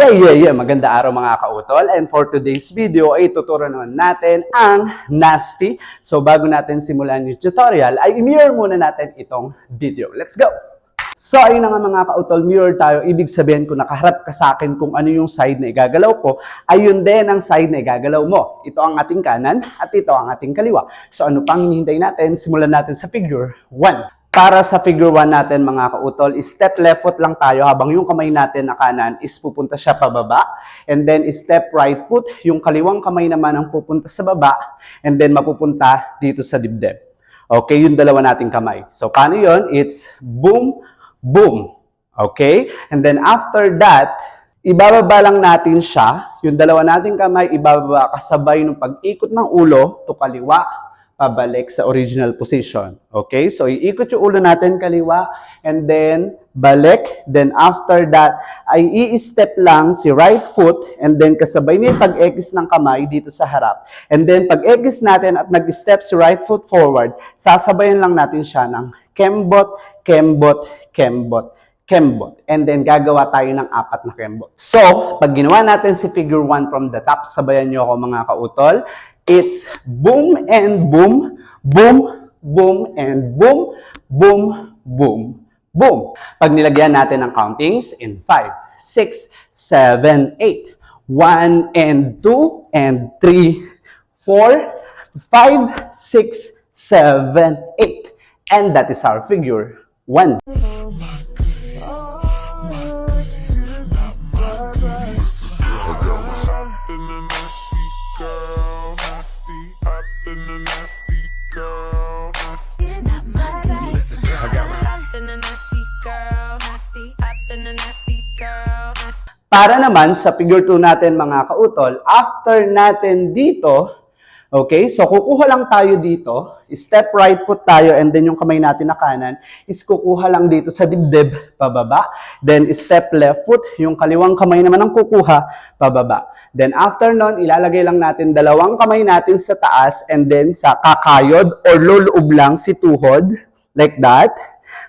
Maganda araw mga kautol. And for today's video ay tuturo naman natin ang nasty. So bago natin simulan yung tutorial ay i-mirror muna natin itong video. Let's go! So ayun na nga mga kautol, mirror tayo. Ibig sabihin kung nakaharap ka sa akin kung ano yung side na igagalaw ko, ayun din ang side na igagalaw mo. Ito ang ating kanan at ito ang ating kaliwa. So ano pang hinihintay natin? Simulan natin sa figure 1. Para sa figure 1 natin mga kautol, step left foot lang tayo habang yung kamay natin na kanan is pupunta siya pababa. And then step right foot, yung kaliwang kamay naman ang pupunta sa baba. And then mapupunta dito sa dibdib. Okay, yung dalawa nating kamay. So paano yun? It's boom, boom. Okay? And then after that, ibababa lang natin siya. Yung dalawa nating kamay, ibababa kasabay ng pag-ikot ng ulo to kaliwa, pabalik sa original position. Okay? So, iikot yung ulo natin kaliwa and then balik. Then, after that, ay i-step lang si right foot and then kasabay niya yung pag-ekis ng kamay dito sa harap. And then, pag-ekis natin at nag-step si right foot forward, sasabayan lang natin siya ng kembot, kembot, kembot, kembot. And then, gagawa tayo ng 4 na kembot. So, pag ginawa natin si figure 1 from the top, sabayan nyo ako mga kautol, it's boom and boom, boom, boom and boom, boom, boom, boom. Pag nilagyan natin ang countings in 5, 6, 7, 8, 1 and 2 and 3, 4, 5, 6, 7, 8. And that is our figure 1. Para naman sa figure 2 natin mga kautol, after natin dito, okay, so kukuha lang tayo dito, step right foot tayo and then yung kamay natin na kanan is kukuha lang dito sa dibdib, pababa. Then step left foot, yung kaliwang kamay naman ang kukuha, pababa. Then after nun, ilalagay lang natin dalawang kamay natin sa taas and then sa kakayod or luloob lang si tuhod, like that,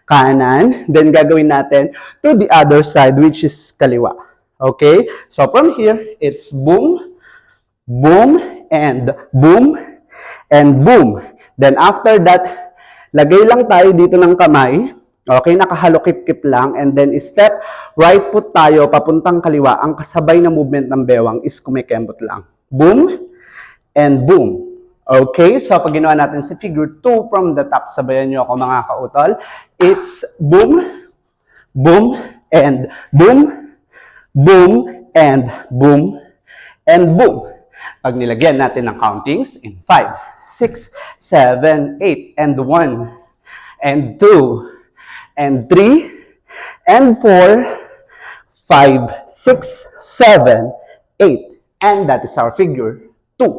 kanan. Then gagawin natin to the other side which is kaliwa. Okay, so from here, it's boom, boom, and boom, and boom. Then after that, lagay lang tayo dito ng kamay. Okay, nakahalokip-kip lang. And then step right foot tayo, papuntang kaliwa. Ang kasabay na movement ng bewang is kumikembot lang. Boom, and boom. Okay, so pag ginawa natin si figure 2 from the top, sabayan nyo ako mga kautol. It's boom, boom, and boom, boom, and boom, and boom. Pag nilagyan natin ng countings in 5, 6, 7, 8, and 1, and 2, and 3, and 4, 5, 6, 7, 8. And that is our figure 2.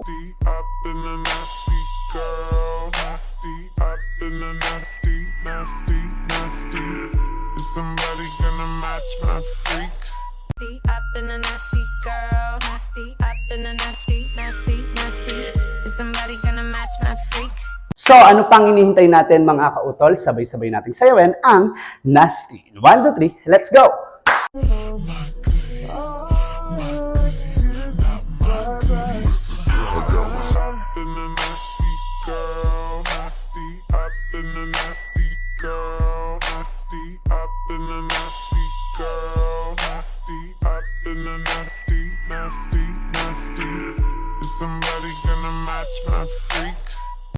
Somebody gonna match my freak. Up in a nasty girl, nasty, up in a nasty, nasty, nasty. Is somebody gonna match my freak? So, ano pang hinihintay natin mga kautol? Sabay-sabay nating sayawin ang nasty. 1, 2, 3, let's go!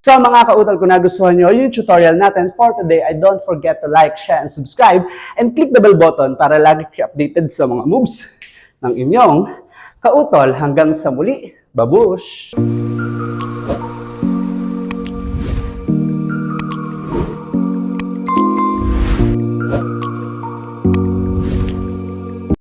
So mga kautol, kung nagustuhan nyo yung tutorial natin for today, I don't forget to like, share, and subscribe, and click the bell button para lagi kayo updated sa mga moves ng inyong kautol. Hanggang sa muli, babush!